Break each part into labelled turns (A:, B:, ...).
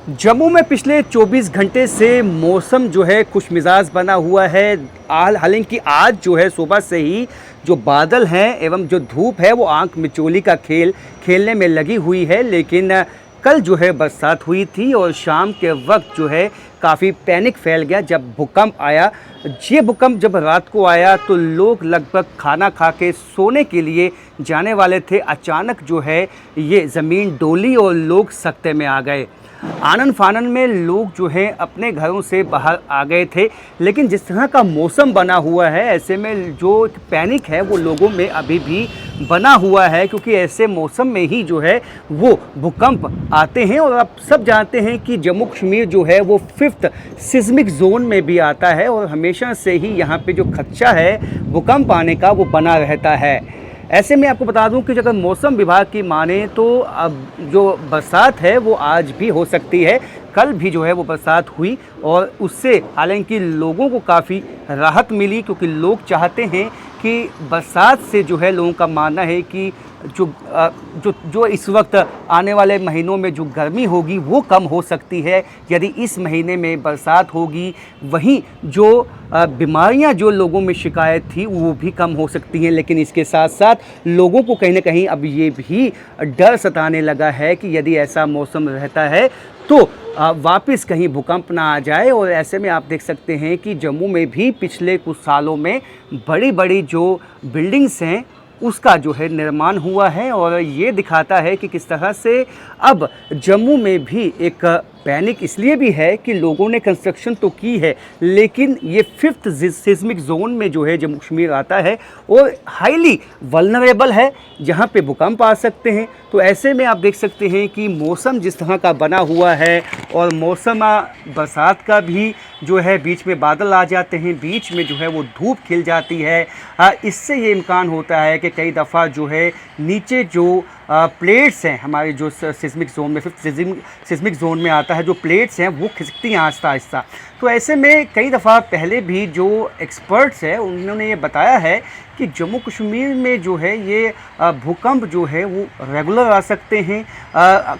A: जम्मू में पिछले 24 घंटे से मौसम जो है खुशमिजाज बना हुआ है। हालांकि आज जो है सुबह से ही जो बादल हैं एवं जो धूप है वो आंख मिचौली का खेलने में लगी हुई है। लेकिन कल जो है बरसात हुई थी और शाम के वक्त जो है काफ़ी पैनिक फैल गया जब भूकंप आया। ये भूकंप जब रात को आया तो लोग लगभग खाना खा के सोने के लिए जाने वाले थे। अचानक जो है ये ज़मीन डोली और लोग सकते में आ गए। आनन फानन में लोग जो हैं अपने घरों से बाहर आ गए थे। लेकिन जिस तरह का मौसम बना हुआ है ऐसे में जो पैनिक है वो लोगों में अभी भी बना हुआ है, क्योंकि ऐसे मौसम में ही जो है वो भूकंप आते हैं। और आप सब जानते हैं कि जम्मू कश्मीर जो है वो 5th सिस्मिक जोन में भी आता है और हमेशा से ही यहाँ पे जो खदशा है भूकंप आने का वो बना रहता है। ऐसे में आपको बता दूं कि अगर मौसम विभाग की माने तो अब जो बरसात है वो आज भी हो सकती है। कल भी जो है वो बरसात हुई और उससे हालांकि लोगों को काफ़ी राहत मिली, क्योंकि लोग चाहते हैं कि बरसात से जो है लोगों का मानना है कि जो इस वक्त आने वाले महीनों में जो गर्मी होगी वो कम हो सकती है यदि इस महीने में बरसात होगी। वहीं जो बीमारियां जो लोगों में शिकायत थी वो भी कम हो सकती हैं। लेकिन इसके साथ साथ लोगों को कहीं ना कहीं अब ये भी डर सताने लगा है कि यदि ऐसा मौसम रहता है तो वापस कहीं भूकंप ना आ जाए। और ऐसे में आप देख सकते हैं कि जम्मू में भी पिछले कुछ सालों में बड़ी बड़ी जो बिल्डिंग्स हैं उसका जो है निर्माण हुआ है और ये दिखाता है कि किस तरह से अब जम्मू में भी एक पैनिक इसलिए भी है कि लोगों ने कंस्ट्रक्शन तो की है, लेकिन ये 5th सिस्मिक जोन में जो है जम्मू कश्मीर आता है और हाईली वल्नरेबल है जहाँ पे भूकंप आ सकते हैं। तो ऐसे में आप देख सकते हैं कि मौसम जिस तरह का बना हुआ है और मौसम बरसात का भी जो है बीच में बादल आ जाते हैं, बीच में जो है वो धूप खिल जाती है। इससे ये इम्कान होता है कि कई दफ़ा जो है नीचे जो प्लेट्स हैं हमारे जो सिस्मिक जोन में 5th सिस्मिक जोन में आता है, जो प्लेट्स हैं वो खिसकती हैं आहिस्ता आहिस्ता। तो ऐसे में कई दफ़ा पहले भी जो एक्सपर्ट्स हैं उन्होंने ये बताया है कि जम्मू कश्मीर में जो है ये भूकंप जो है वो रेगुलर आ सकते हैं।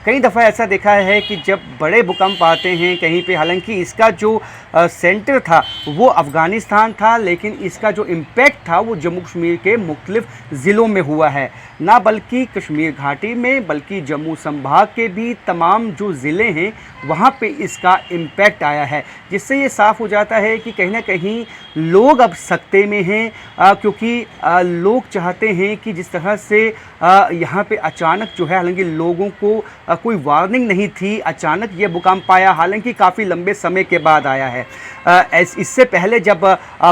A: कई दफ़ा ऐसा देखा है कि जब बड़े भूकंप आते हैं कहीं पे, हालांकि इसका जो सेंटर था वो अफ़गानिस्तान था, लेकिन इसका जो इम्पैक्ट था वो जम्मू कश्मीर के मुख्तलिफ़ ज़िलों में हुआ है, ना बल्कि कश्मीर घाटी में बल्कि जम्मू संभाग के भी तमाम जो ज़िले हैं वहाँ पे इसका इम्पैक्ट आया है। जिससे ये साफ़ हो जाता है कि कहीं ना कहीं लोग अब सकते में हैं, क्योंकि लोग चाहते हैं कि जिस तरह से यहाँ पे अचानक जो है, हालांकि लोगों को कोई वार्निंग नहीं थी, अचानक ये भूकंप आया, हालांकि काफ़ी लंबे समय के बाद आया है। इससे पहले जब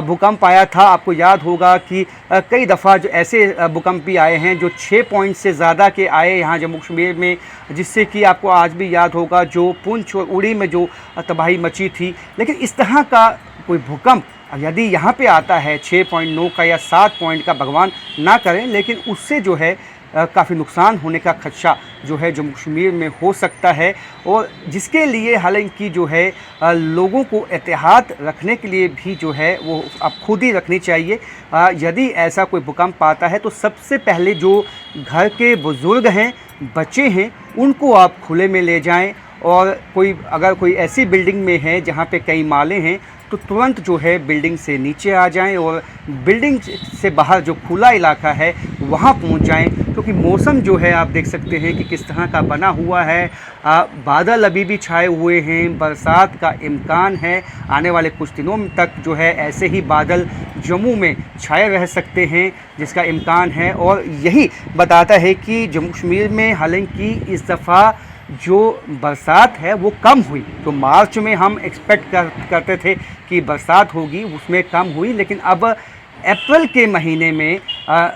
A: भूकंप आया था आपको याद होगा कि कई दफ़ा जो ऐसे भूकंप भी आए हैं जो 6 पॉइंट से ज़्यादा के आए यहाँ जम्मू कश्मीर में, जिससे कि आपको आज भी याद होगा जो पुंछ और उड़ी में जो तबाही मची थी। लेकिन इस तरह का कोई भूकंप यदि यहाँ पे आता है 6.9 का या 7 पॉइंट का, भगवान ना करें, लेकिन उससे जो है काफ़ी नुकसान होने का खदशा जो है जम्मू कश्मीर में हो सकता है। और जिसके लिए हालांकि जो है लोगों को एहतियात रखने के लिए भी जो है वो अब खुद ही रखनी चाहिए। यदि ऐसा कोई भूकंप आता है तो सबसे पहले जो घर के बुज़ुर्ग हैं, बच्चे हैं, उनको आप खुले में ले जाएं। और अगर कोई ऐसी बिल्डिंग में है जहाँ पे कई माले हैं तो तुरंत जो है बिल्डिंग से नीचे आ जाएं और बिल्डिंग से बाहर जो खुला इलाका है वहाँ पहुँच जाएं, क्योंकि मौसम जो है आप देख सकते हैं कि किस तरह का बना हुआ है। बादल अभी भी छाए हुए हैं, बरसात का इम्कान है, आने वाले कुछ दिनों तक जो है ऐसे ही बादल जम्मू में छाए रह सकते हैं जिसका इम्कान है। और यही बताता है कि जम्मू कश्मीर में हालांकि इस दफ़ा जो बरसात है वो कम हुई। तो मार्च में हम एक्सपेक्ट करते थे कि बरसात होगी, उसमें कम हुई, लेकिन अब अप्रैल के महीने में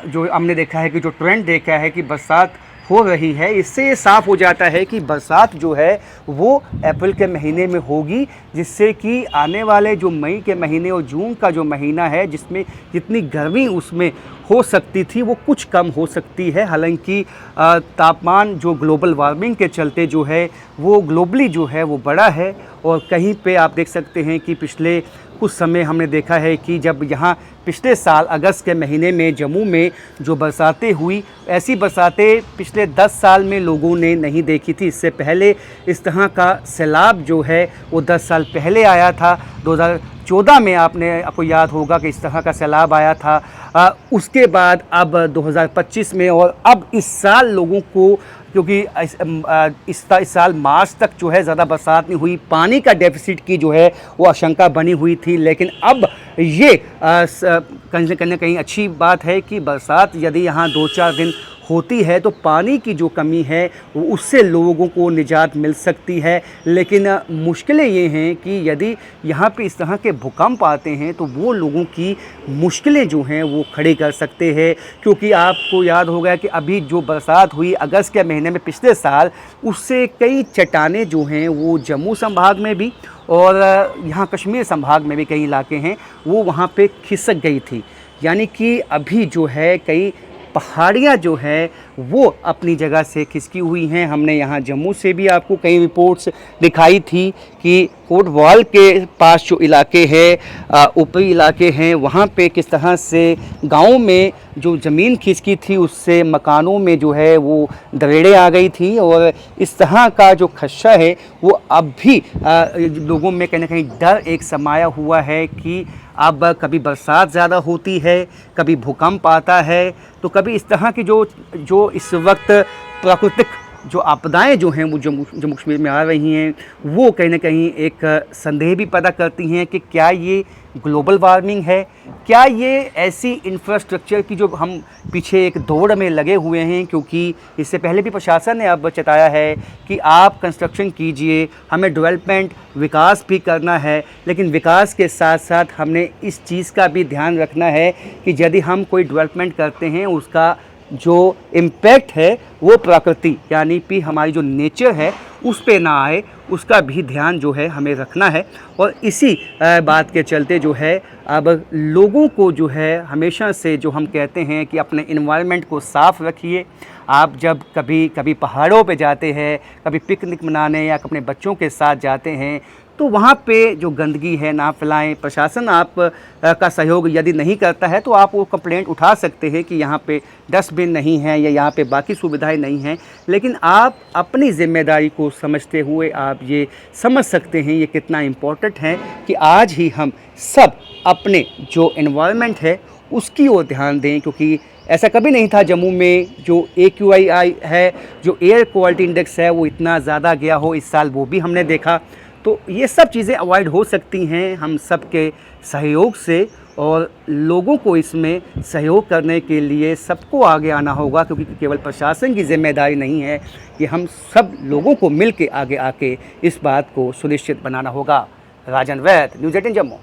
A: जो हमने देखा है कि जो ट्रेंड देखा है कि बरसात हो रही है, इससे ये साफ़ हो जाता है कि बरसात जो है वो अप्रैल के महीने में होगी, जिससे कि आने वाले जो मई के महीने और जून का जो महीना है जिसमें जितनी गर्मी उसमें हो सकती थी वो कुछ कम हो सकती है। हालांकि तापमान जो ग्लोबल वार्मिंग के चलते जो है वो ग्लोबली जो है वो बढ़ा है और कहीं पे आप देख सकते हैं कि पिछले कुछ समय हमने देखा है कि जब यहाँ पिछले साल अगस्त के महीने में जम्मू में जो बरसातें हुई, ऐसी बरसातें पिछले 10 साल में लोगों ने नहीं देखी थी। इससे पहले इस तरह का सैलाब जो है वो 10 साल पहले आया था। 2014 में आपको याद होगा कि इस तरह का सैलाब आया था। उसके बाद अब 2025 में और अब इस साल लोगों को, क्योंकि इस साल मार्च तक जो है ज़्यादा बरसात नहीं हुई, पानी का डेफिसिट की जो है वो आशंका बनी हुई थी। लेकिन अब ये कहीं ना कहीं अच्छी बात है कि बरसात यदि यहाँ 2-4 दिन होती है तो पानी की जो कमी है वो उससे लोगों को निजात मिल सकती है। लेकिन मुश्किलें ये हैं कि यदि यहाँ पे इस तरह के भूकंप आते हैं तो वो लोगों की मुश्किलें जो हैं वो खड़ी कर सकते हैं। क्योंकि आपको याद होगा कि अभी जो बरसात हुई अगस्त के महीने में पिछले साल, उससे कई चट्टानें जो हैं वो जम्मू संभाग में भी और यहाँ कश्मीर संभाग में भी कई इलाके हैं वो वहाँ पे खिसक गई थी। यानी कि अभी जो है कई पहाड़ियाँ जो है वो अपनी जगह से खिसकी हुई हैं। हमने यहाँ जम्मू से भी आपको कई रिपोर्ट्स दिखाई थी कि कोटवाल के पास जो इलाके हैं, ऊपरी इलाके हैं, वहाँ पे किस तरह से गाँव में जो ज़मीन खिसकी थी उससे मकानों में जो है वो दरेड़ें आ गई थी। और इस तरह का जो खदशा है वो अब भी लोगों में कहीं ना कहीं डर एक समाया हुआ है कि अब कभी बरसात ज़्यादा होती है, कभी भूकंप आता है, तो कभी इस तरह की जो इस वक्त प्राकृतिक जो आपदाएं जो हैं वो जम्मू कश्मीर में आ रही हैं वो कहीं ना कहीं एक संदेह भी पैदा करती हैं कि क्या ये ग्लोबल वार्मिंग है, क्या ये ऐसी इंफ्रास्ट्रक्चर की जो हम पीछे एक दौड़ में लगे हुए हैं। क्योंकि इससे पहले भी प्रशासन ने अब चेताया है कि आप कंस्ट्रक्शन कीजिए, हमें डेवलपमेंट विकास भी करना है, लेकिन विकास के साथ साथ हमने इस चीज़ का भी ध्यान रखना है कि यदि हम कोई डेवलपमेंट करते हैं उसका जो इम्पैक्ट है वो प्रकृति यानी कि हमारी जो नेचर है उस पे ना आए, उसका भी ध्यान जो है हमें रखना है। और इसी बात के चलते जो है अब लोगों को जो है हमेशा से जो हम कहते हैं कि अपने इन्वायरमेंट को साफ़ रखिए। आप जब कभी पहाड़ों पे जाते हैं, कभी पिकनिक मनाने या अपने बच्चों के साथ जाते हैं तो वहाँ पे जो गंदगी है ना फैलाएं। प्रशासन आप का सहयोग यदि नहीं करता है तो आप वो कंप्लेंट उठा सकते हैं कि यहाँ पे डस्टबिन नहीं है या यहाँ पे बाकी सुविधाएं नहीं हैं। लेकिन आप अपनी ज़िम्मेदारी को समझते हुए आप ये समझ सकते हैं ये कितना इम्पोर्टेंट है कि आज ही हम सब अपने जो एनवायरनमेंट है उसकी ओर ध्यान दें। क्योंकि ऐसा कभी नहीं था जम्मू में जो AQI है, जो एयर क्वालिटी इंडेक्स है वो इतना ज़्यादा गया हो, इस साल वो भी हमने देखा। तो ये सब चीज़ें अवॉइड हो सकती हैं हम सब के सहयोग से और लोगों को इसमें सहयोग करने के लिए सबको आगे आना होगा। क्योंकि केवल प्रशासन की जिम्मेदारी नहीं है, कि हम सब लोगों को मिल के आगे आके इस बात को सुनिश्चित बनाना होगा। राजन वैद, न्यूज़ 18 जम्मू।